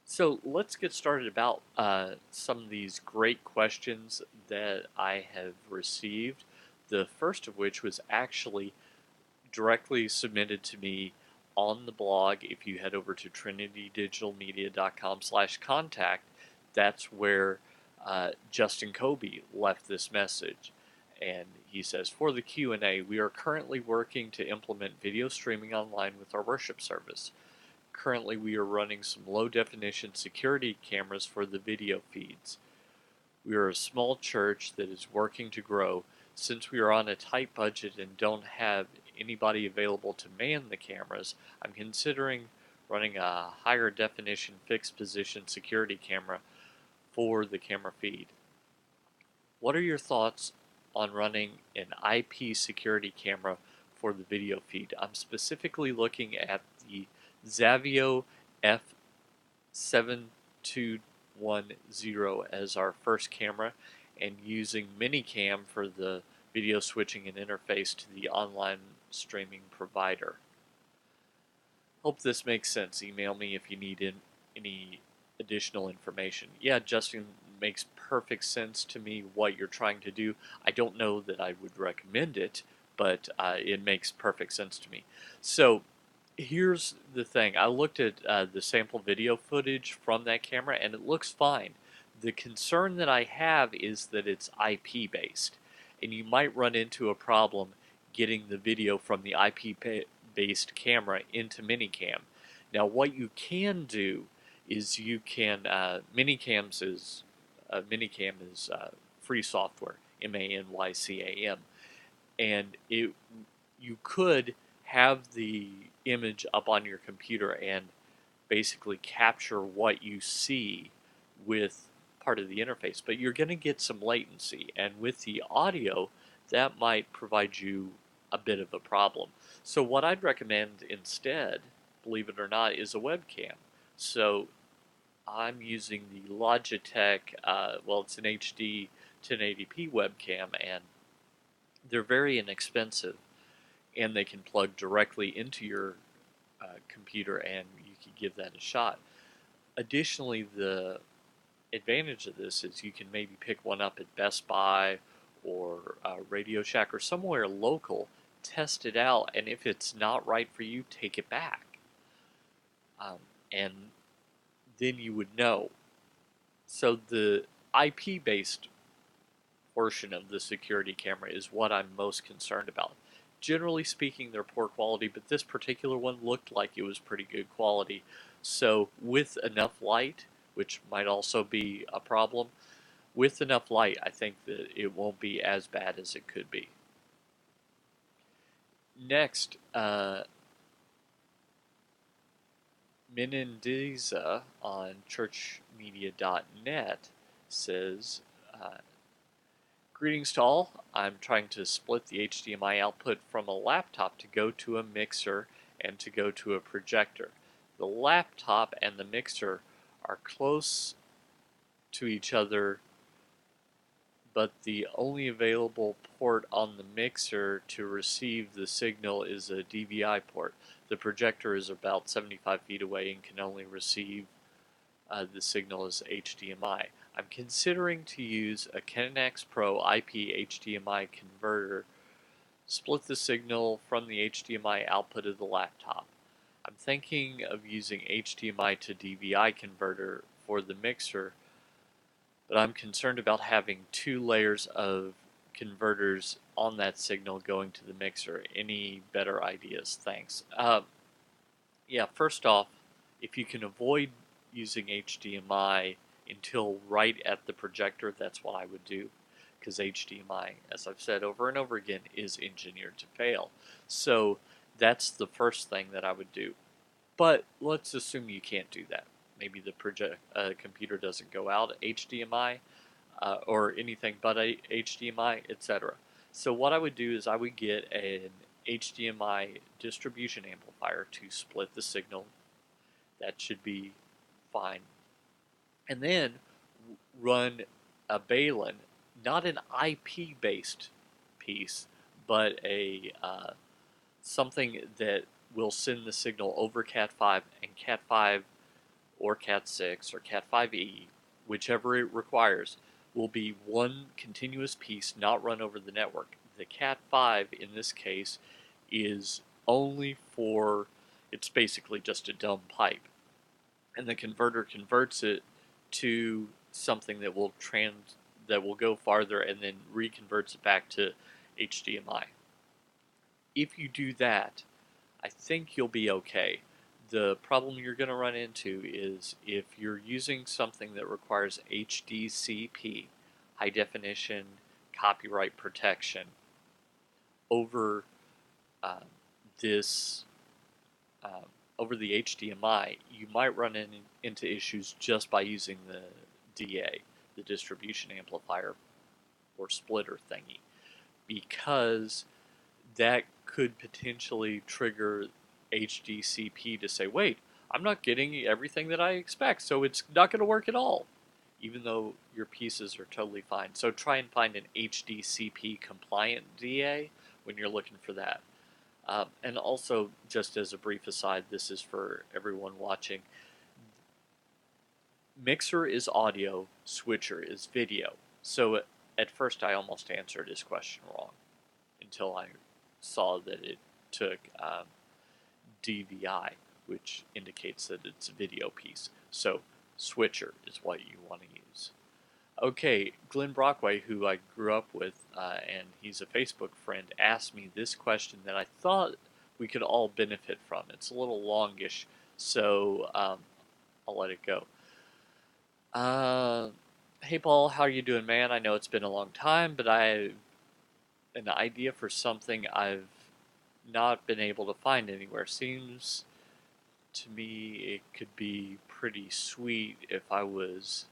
So let's get started about some of these great questions that I have received. The first of which was actually directly submitted to me on the blog. If you head over to trinitydigitalmedia.com/contact, that's where Justin Koby left this message. And he says, for the Q&A, we are currently working to implement video streaming online with our worship service. Currently, we are running some low-definition security cameras for the video feeds. We are a small church that is working to grow. Since we are on a tight budget and don't have anybody available to man the cameras, I'm considering running a higher definition fixed position security camera for the camera feed. What are your thoughts on running an IP security camera for the video feed? I'm specifically looking at the Zavio F7210 as our first camera and using ManyCam for the video switching and interface to the online streaming provider. Hope this makes sense. Email me if you need any additional information. Yeah, Justin, makes perfect sense to me what you're trying to do. I don't know that I would recommend it, but it makes perfect sense to me. So here's the thing. I looked at the sample video footage from that camera and it looks fine. The concern that I have is that it's IP based, and you might run into a problem getting the video from the IP based camera into ManyCam. Now what you can do is you can ManyCam is free software, ManyCam, and you could have the image up on your computer and basically capture what you see with part of the interface, but you're going to get some latency, and with the audio that might provide you a bit of a problem. So what I'd recommend instead, believe it or not, is a webcam. So I'm using the Logitech, well, it's an HD 1080p webcam, and they're very inexpensive, and they can plug directly into your computer, and you can give that a shot. Additionally, the advantage of this is you can maybe pick one up at Best Buy or Radio Shack or somewhere local, test it out, and if it's not right for you, take it back. And then you would know. So the IP-based portion of the security camera is what I'm most concerned about. Generally speaking, they're poor quality, but this particular one looked like it was pretty good quality. So with enough light, which might also be a problem, with enough light, I think that it won't be as bad as it could be. Next, Menendeza on churchmedia.net says, greetings to all. I'm trying to split the HDMI output from a laptop to go to a mixer and to go to a projector. The laptop and the mixer are close to each other, but the only available port on the mixer to receive the signal is a DVI port. The projector is about 75 feet away and can only receive the signal as HDMI. I'm considering to use a Canon X Pro IP HDMI converter, split the signal from the HDMI output of the laptop. I'm thinking of using HDMI to DVI converter for the mixer, but I'm concerned about having two layers of converters on that signal going to the mixer. Any better ideas? Thanks. Yeah, first off, if you can avoid using HDMI until right at the projector, that's what I would do, because HDMI, as I've said over and over again, is engineered to fail. So that's the first thing that I would do. But let's assume you can't do that. Maybe the computer doesn't go out HDMI or anything but a HDMI, etc. So what I would do is I would get an HDMI distribution amplifier to split the signal. That should be fine. And then run a Balun, not an IP-based piece, but a something that will send the signal over Cat5, and Cat5 or Cat 6 or Cat 5e, whichever it requires, will be one continuous piece not run over the network. The Cat 5 in this case is only for, it's basically just a dumb pipe, and the converter converts it to something that will go farther and then reconverts it back to HDMI. If you do that, I think you'll be okay. The problem you're going to run into is if you're using something that requires HDCP, high definition copyright protection, over uh, this over the HDMI, you might run into issues just by using the DA, the distribution amplifier or splitter thingy, because that could potentially trigger HDCP to say, wait, I'm not getting everything that I expect, so it's not going to work at all, even though your pieces are totally fine. So try and find an HDCP compliant DA when you're looking for that. And also, just as a brief aside, this is for everyone watching, mixer is audio, switcher is video. So at first I almost answered his question wrong until I saw that it took DVI, which indicates that it's a video piece. So switcher is what you want to use. Okay, Glenn Brockway, who I grew up with, and he's a Facebook friend, asked me this question that I thought we could all benefit from. It's a little longish, so I'll let it go. Hey Paul, how are you doing, man? I know it's been a long time, but I have an idea for something I've not been able to find anywhere. Seems to me it could be pretty sweet if it was.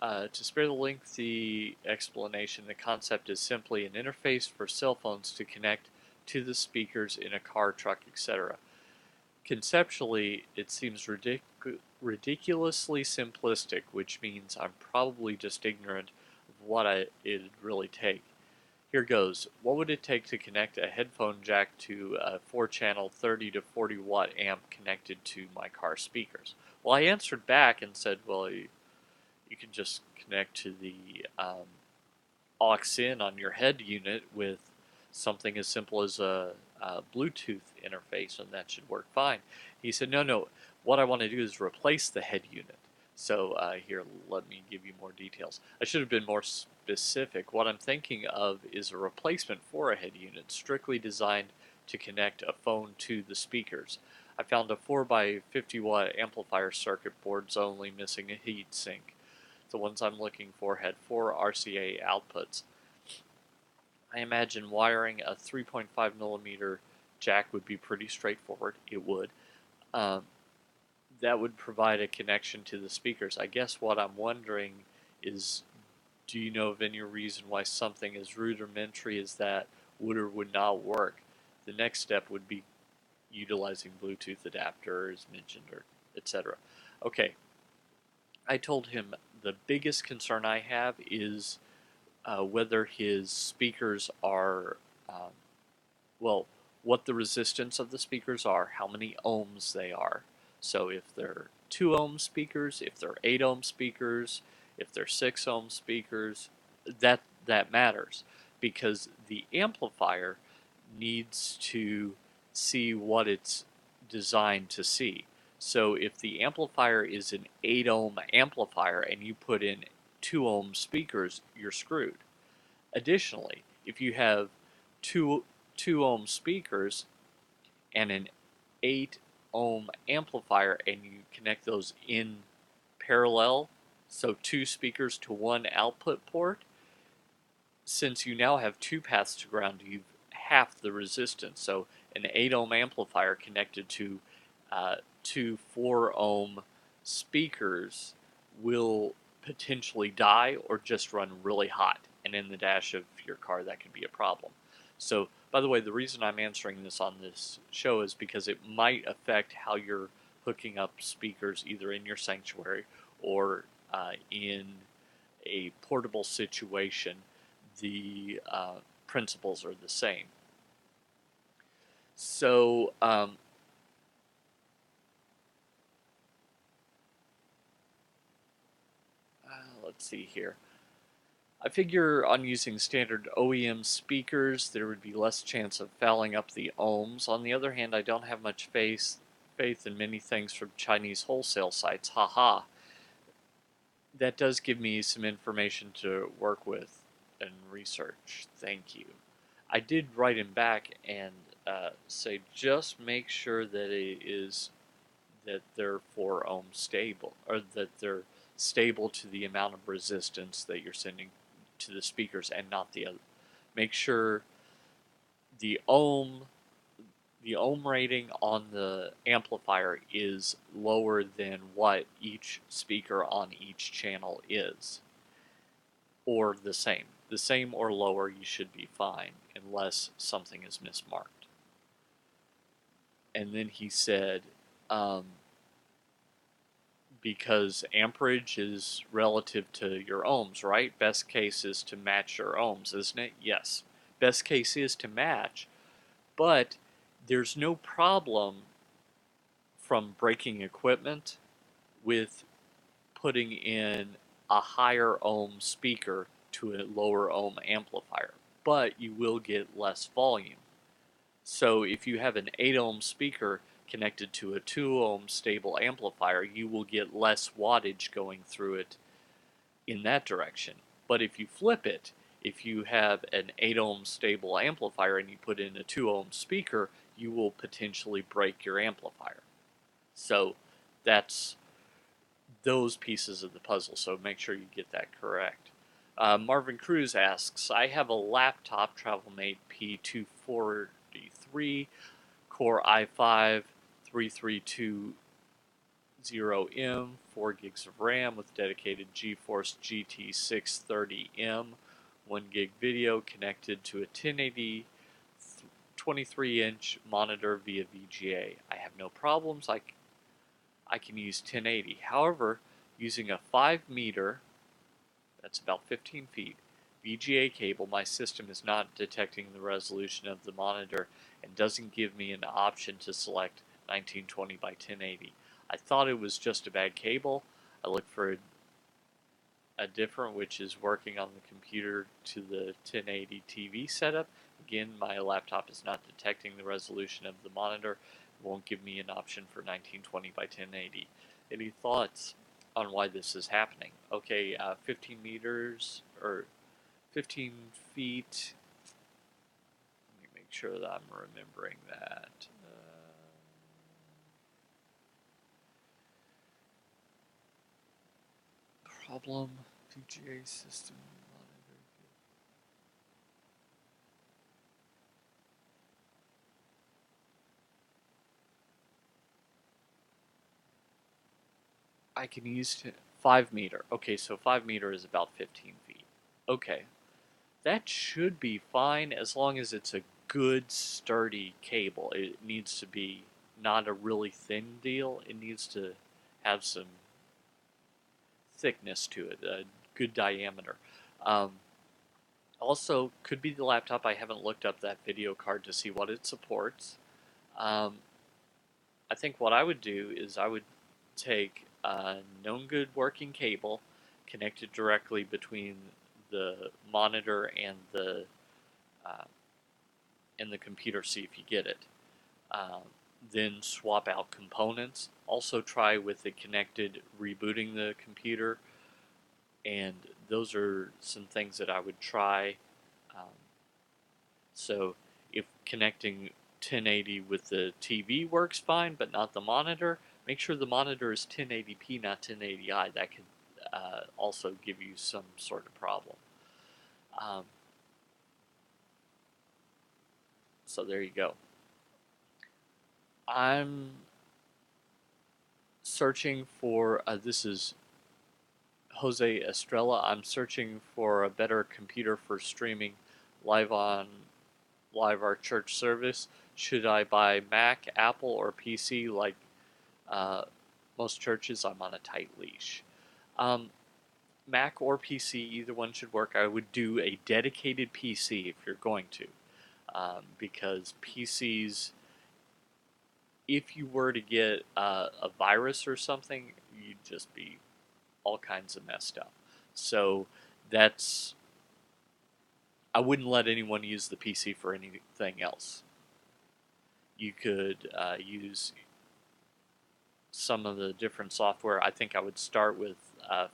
To spare the lengthy explanation, the concept is simply an interface for cell phones to connect to the speakers in a car, truck, etc. Conceptually, it seems ridiculously simplistic, which means I'm probably just ignorant of what it'd really take. Here goes. What would it take to connect a headphone jack to a 4-channel 30 to 40 watt amp connected to my car speakers? Well, I answered back and said, well, you can just connect to the aux-in on your head unit with something as simple as a Bluetooth interface, and that should work fine. He said, no, what I want to do is replace the head unit. So here, let me give you more details. I should have been more specific. What I'm thinking of is a replacement for a head unit strictly designed to connect a phone to the speakers. I found a 4x50 watt amplifier circuit boards only, missing a heat sink. The ones I'm looking for had 4 RCA outputs. I imagine wiring a 3.5 millimeter jack would be pretty straightforward. It would. That would provide a connection to the speakers. I guess what I'm wondering is, do you know of any reason why something as rudimentary as that would or would not work? The next step would be utilizing Bluetooth adapter, as mentioned, or etc. Okay, I told him the biggest concern I have is whether his speakers are, well, what the resistance of the speakers are, how many ohms they are. So if they're 2 ohm speakers, if they're 8 ohm speakers, if they're 6 ohm speakers, that matters, because the amplifier needs to see what it's designed to see. So if the amplifier is an 8 ohm amplifier and you put in 2 ohm speakers, you're screwed. Additionally, if you have 2 ohm speakers and an 8 ohm amplifier and you connect those in parallel, so 2 speakers to 1 output port, since you now have 2 paths to ground, you've half the resistance. So an 8 ohm amplifier connected to 2 4 ohm speakers will potentially die or just run really hot, and in the dash of your car that could be a problem. So, by the way, the reason I'm answering this on this show is because it might affect how you're hooking up speakers either in your sanctuary or in a portable situation. The principles are the same. So let's see here. I figure on using standard OEM speakers, there would be less chance of fouling up the ohms. On the other hand, I don't have much faith in many things from Chinese wholesale sites. Haha. That does give me some information to work with and research. Thank you. I did write him back and say just make sure that they're 4 ohm stable, or that they're stable to the amount of resistance that you're sending to the speakers and not the other. Make sure the ohm rating on the amplifier is lower than what each speaker on each channel is, or the same. The same or lower, you should be fine, unless something is mismarked. And then he said, because amperage is relative to your ohms, right? Best case is to match your ohms, isn't it? Yes. Best case is to match, but there's no problem from breaking equipment with putting in a higher ohm speaker to a lower ohm amplifier, but you will get less volume. So if you have an 8 ohm speaker connected to a 2 ohm stable amplifier, you will get less wattage going through it in that direction. But if you flip it, if you have an 8 ohm stable amplifier and you put in a 2 ohm speaker, you will potentially break your amplifier. So that's those pieces of the puzzle, so make sure you get that correct. Marvin Cruz asks, I have a laptop, TravelMate P243, Core i5, 3320M, 4 gigs of RAM with dedicated GeForce GT 630M, 1 gig video connected to a 1080 23-inch monitor via VGA. I have no problems. I can use 1080. However, using a 5 meter, that's about 15 feet, VGA cable, my system is not detecting the resolution of the monitor and doesn't give me an option to select 1920 by 1080. I thought it was just a bad cable. I looked for a different, which is working on the computer to the 1080 TV setup. Again, my laptop is not detecting the resolution of the monitor. It won't give me an option for 1920 by 1080. Any thoughts on why this is happening? Okay, 15 meters, or 15 feet. Let me make sure that I'm remembering that. Problem, VGA system monitor. I can use 5 meter. Okay, so 5 meter is about 15 feet. Okay, that should be fine as long as it's a good sturdy cable. It needs to be not a really thin deal. It needs to have some thickness to it, a good diameter. Also, could be the laptop. I haven't looked up that video card to see what it supports. I think what I would do is I would take a known good working cable, connect it directly between the monitor uh, and the computer, see if you get it. Then swap out components. Also try with the connected rebooting the computer, and those are some things that I would try. So if connecting 1080 with the TV works fine, but not the monitor, make sure the monitor is 1080p, not 1080i. That could also give you some sort of problem. So there you go. I'm searching for, this is Jose Estrella. I'm searching for a better computer for streaming live on our church service. Should I buy Mac, Apple, or PC like most churches? I'm on a tight leash. Mac or PC, either one should work. I would do a dedicated PC if you're going to, because PCs, if you were to get a virus or something, you'd just be all kinds of messed up. So that's, I wouldn't let anyone use the PC for anything else. You could use some of the different software. I think I would start with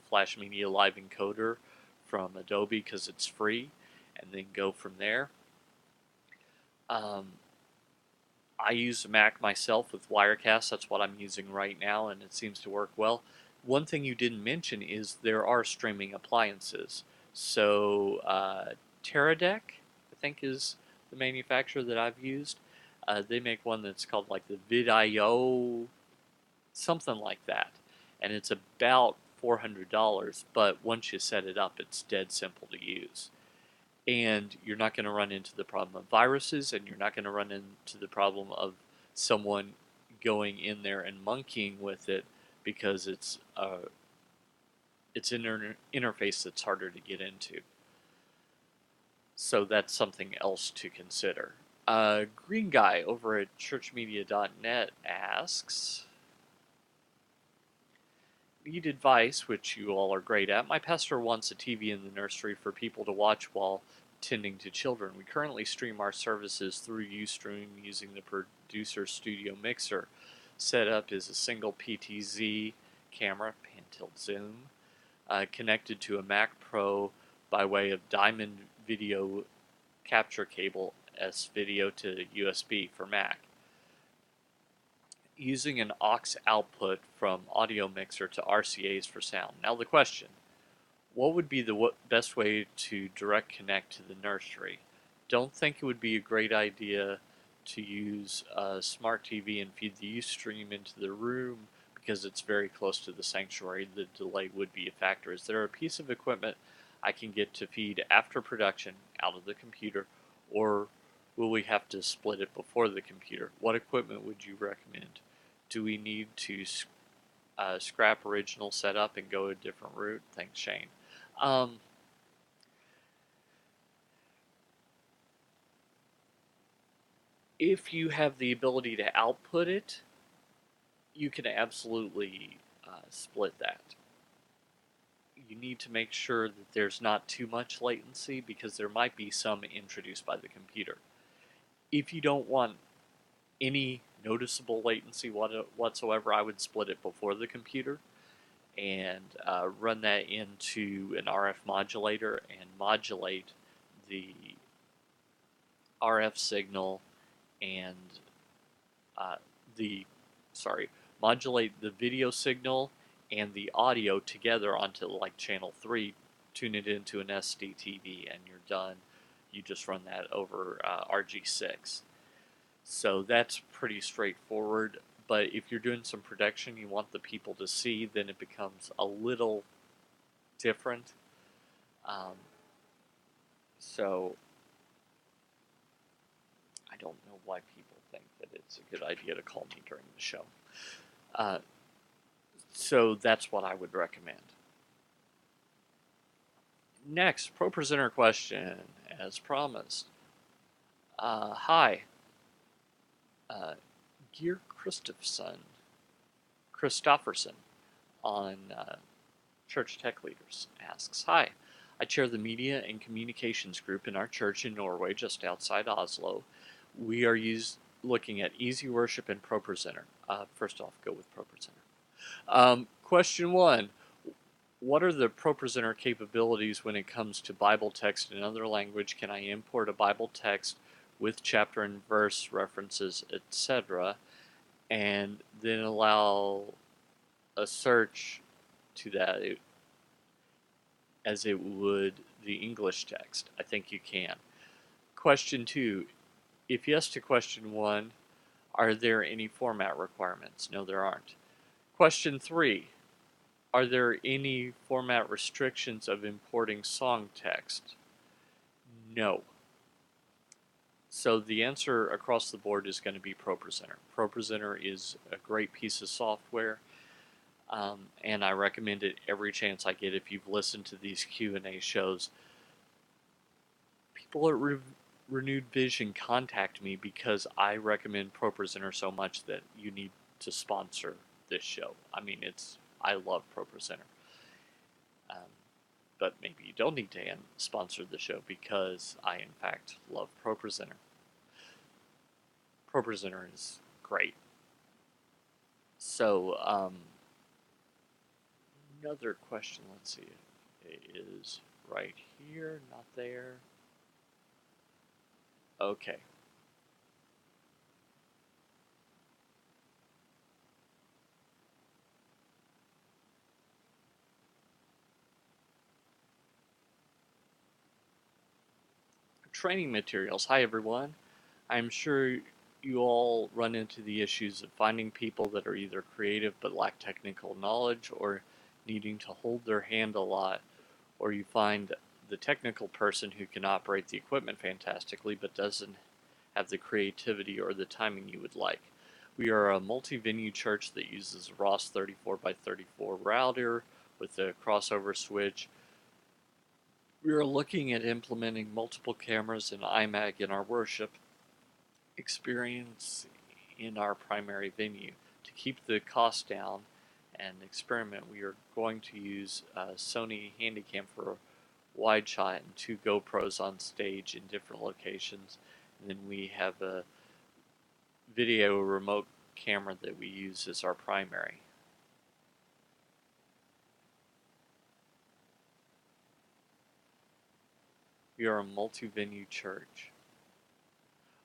Flash Media Live Encoder from Adobe because it's free, and then go from there. I use a Mac myself with Wirecast. That's what I'm using right now, and it seems to work well. One thing you didn't mention is there are streaming appliances. So Teradek, I think, is the manufacturer that I've used. They make one that's called like the VidIO, something like that, and it's about $400. But once you set it up, it's dead simple to use. And you're not going to run into the problem of viruses, and you're not going to run into the problem of someone going in there and monkeying with it, because it's interface that's harder to get into. So that's something else to consider. Green Guy over at churchmedia.net asks, need advice, which you all are great at. My pastor wants a TV in the nursery for people to watch while tending to children. We currently stream our services through Ustream using the Producer Studio Mixer. Setup is a single PTZ camera, pan tilt zoom, connected to a Mac Pro by way of Diamond video capture cable S video to USB for Mac, using an aux output from audio mixer to RCAs for sound. Now the question, what would be the best way to direct connect to the nursery? Don't think it would be a great idea to use a smart TV and feed the Ustream into the room because it's very close to the sanctuary. The delay would be a factor. Is there a piece of equipment I can get to feed after production out of the computer, or will we have to split it before the computer? What equipment would you recommend? Do we need to scrap original setup and go a different route? Thanks, Shane. If you have the ability to output it, you can absolutely split that. You need to make sure that there's not too much latency, because there might be some introduced by the computer. If you don't want any noticeable latency whatsoever, I would split it before the computer and run that into an RF modulator and modulate the RF signal and modulate the video signal and the audio together onto like channel 3, tune it into an SD TV, and you're done. You just run that over RG6. So that's pretty straightforward, but if you're doing some production you want the people to see, then it becomes a little different. So I don't know why people think that it's a good idea to call me during the show. So that's what I would recommend. Next, ProPresenter question, as promised. Hi. Gear Christofferson on Church Tech Leaders asks, hi, I chair the media and communications group in our church in Norway, just outside Oslo. We are looking at Easy Worship and ProPresenter. First off, go with ProPresenter. Question 1. What are the ProPresenter capabilities when it comes to Bible text in another language? Can I import a Bible text with chapter and verse references, etc., and then allow a search to that as it would the English text? I think you can. Question 2. If yes to question 1, are there any format requirements? No, there aren't. Question 3. Are there any format restrictions of importing song text? No. So the answer across the board is going to be ProPresenter. ProPresenter is a great piece of software, and I recommend it every chance I get. If you've listened to these Q&A shows, people at Renewed Vision contact me because I recommend ProPresenter so much that you need to sponsor this show. I mean, I love ProPresenter. but maybe you don't need to sponsor the show because I, in fact, love ProPresenter. ProPresenter is great. So, another question, let's see, it is right here, not there. Okay. Training materials. Hi everyone. I'm sure you all run into the issues of finding people that are either creative but lack technical knowledge, or needing to hold their hand a lot, or you find the technical person who can operate the equipment fantastically but doesn't have the creativity or the timing you would like. We are a multi-venue church that uses a ROS 34x34 router with a crossover switch. We are looking at implementing multiple cameras and iMac in our worship experience in our primary venue. To keep the cost down and experiment, we are going to use a Sony Handycam for a wide shot and 2 GoPros on stage in different locations. And then we have a video remote camera that we use as our primary. We are a multi-venue church.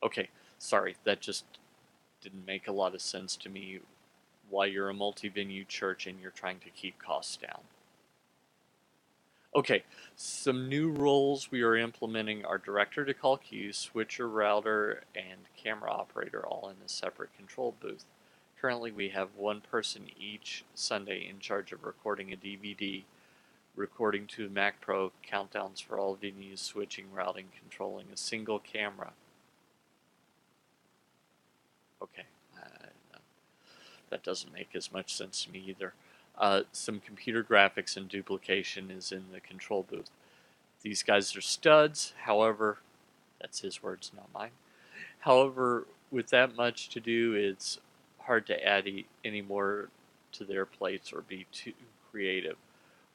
Okay, sorry, that just didn't make a lot of sense to me. Why you're a multi-venue church and you're trying to keep costs down. Okay, some new roles we are implementing are director to call queues, switcher, router, and camera operator, all in a separate control booth. Currently we have one person each Sunday in charge of recording a DVD, recording to Mac Pro, countdowns for all venues, switching, routing, controlling a single camera. Okay, that doesn't make as much sense to me either. Some computer graphics and duplication is in the control booth. These guys are studs, however, that's his words, not mine. However, with that much to do, it's hard to add any more to their plates or be too creative.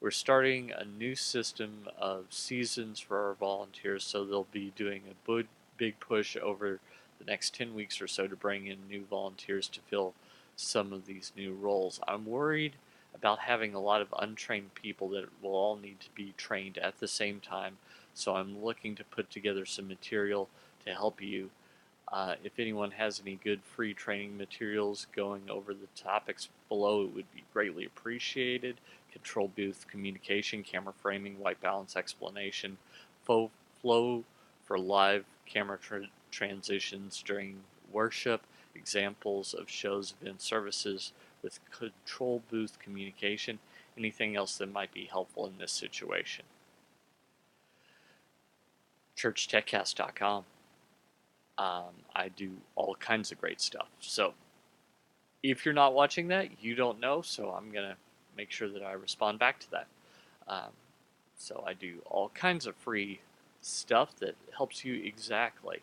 We're starting a new system of seasons for our volunteers, so they'll be doing a big push over the next 10 weeks or so to bring in new volunteers to fill some of these new roles. I'm worried about having a lot of untrained people that will all need to be trained at the same time, so I'm looking to put together some material to help you. If anyone has any good free training materials going over the topics below, it would be greatly appreciated. Control booth communication, camera framing, white balance explanation, flow for live camera transitions during worship, examples of shows, event services with control booth communication, anything else that might be helpful in this situation. ChurchTechCast.com. I do all kinds of great stuff. So if you're not watching that, you don't know, so I'm going to make sure that I respond back to that. So I do all kinds of free stuff that helps you exactly.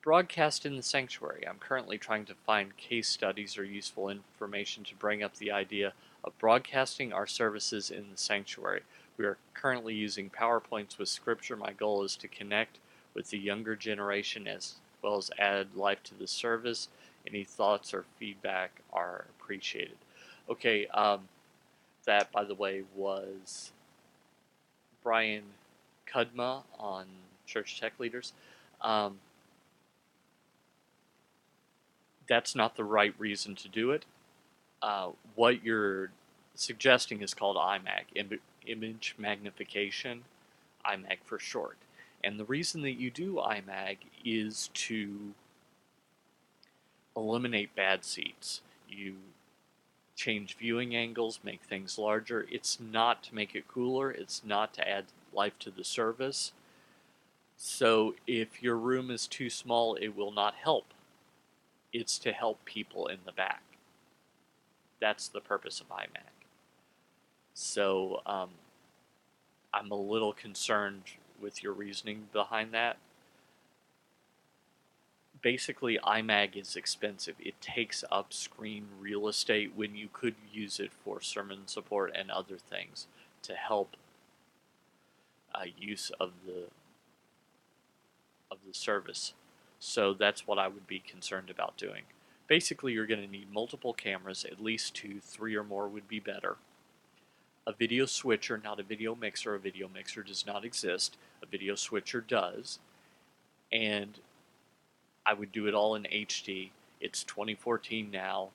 Broadcast in the sanctuary. I'm currently trying to find case studies or useful information to bring up the idea of broadcasting our services in the sanctuary. We are currently using PowerPoints with scripture. My goal is to connect with the younger generation as well as add life to the service. Any thoughts or feedback are appreciated. Okay, that, by the way, was Brian Kudma on Church Tech Leaders. That's not the right reason to do it. What you're suggesting is called iMac, image magnification, iMac for short. And the reason that you do iMac is to eliminate bad seats. You change viewing angles, make things larger. It's not to make it cooler. It's not to add life to the service. So if your room is too small, it will not help. It's to help people in the back. That's the purpose of iMac. So I'm a little concerned with your reasoning behind that. Basically, iMac is expensive. It takes up screen real estate when you could use it for sermon support and other things. to help use of the service. So that's what I would be concerned about doing. Basically, you're going to need multiple cameras, at least 2, 3 or more would be better. A video switcher, not a video mixer. A video mixer does not exist. A video switcher does. And I would do it all in HD. It's 2014 now.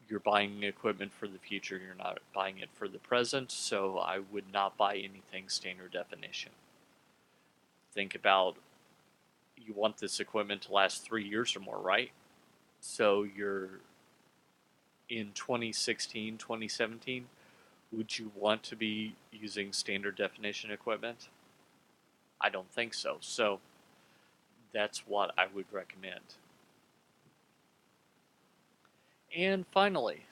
You're buying equipment for the future. You're not buying it for the present, so I would not buy anything standard definition. Think about, you want this equipment to last 3 years or more, right? So you're in 2016, 2017, would you want to be using standard definition equipment? I don't think so. So that's what I would recommend. And finally,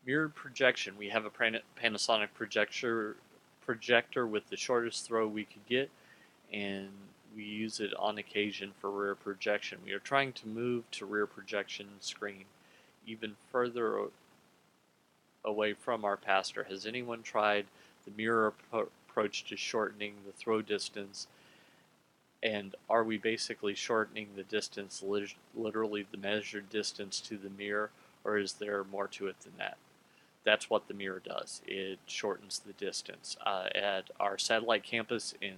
mirrored projection. We have a Panasonic projector with the shortest throw we could get, and we use it on occasion for rear projection. We are trying to move to rear projection screen even further away from our pastor. Has anyone tried the mirror approach to shortening the throw distance? And are we basically shortening the distance, literally the measured distance to the mirror, or is there more to it than that? That's what the mirror does. It shortens the distance. At our satellite campus in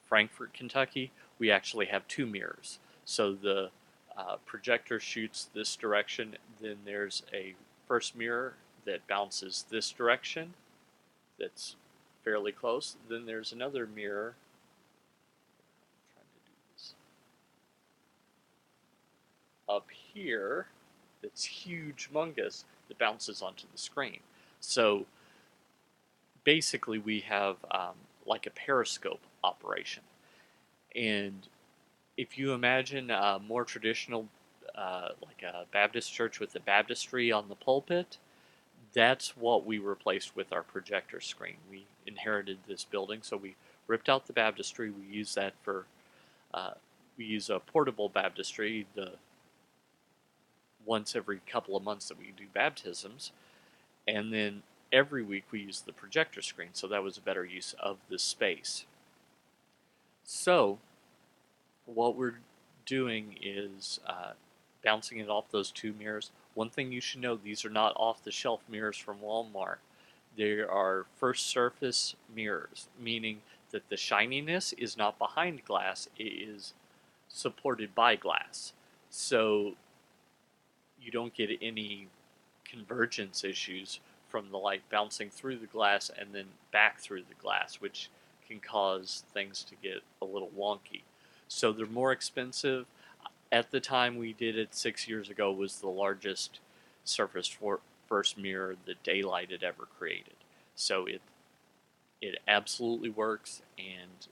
Frankfort, Kentucky, we actually have 2 mirrors. So the projector shoots this direction, then there's a first mirror that bounces this direction that's fairly close. Then there's another mirror. I'm trying to do this up here that's huge, humongous, that bounces onto the screen. So basically we have like a periscope operation. And if you imagine a more traditional, like a Baptist church with a baptistry on the pulpit, that's what we replaced with our projector screen. We inherited this building, so we ripped out the baptistry. We use that for, we use a portable baptistry, the once every couple of months that we do baptisms, and then every week we use the projector screen, so that was a better use of the space. So what we're doing is bouncing it off those 2 mirrors. One thing you should know, these are not off-the-shelf mirrors from Walmart. They are first surface mirrors, meaning that the shininess is not behind glass, it is supported by glass. So you don't get any convergence issues from the light bouncing through the glass and then back through the glass, which can cause things to get a little wonky. So they're more expensive. At the time we did it 6 years ago, was the largest surface first mirror that daylight had ever created. So it absolutely works, and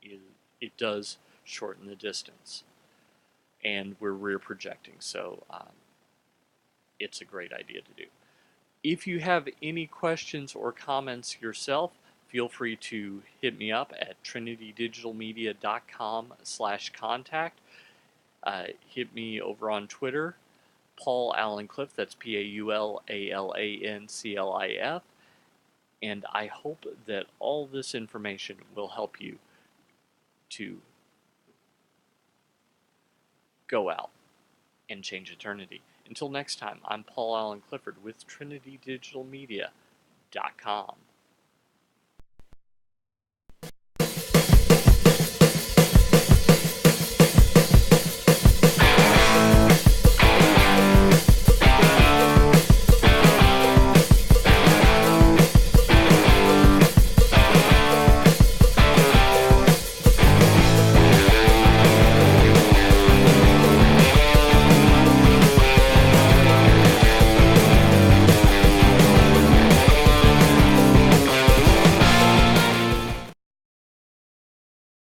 it does shorten the distance. And we're rear projecting, so it's a great idea to do. If you have any questions or comments yourself, feel free to hit me up at trinitydigitalmedia.com/contact. Hit me over on Twitter, Paul Allen Cliff, that's PaulAlanclif, and I hope that all this information will help you to go out and change eternity. Until next time, I'm Paul Allen Clifford with trinitydigitalmedia.com.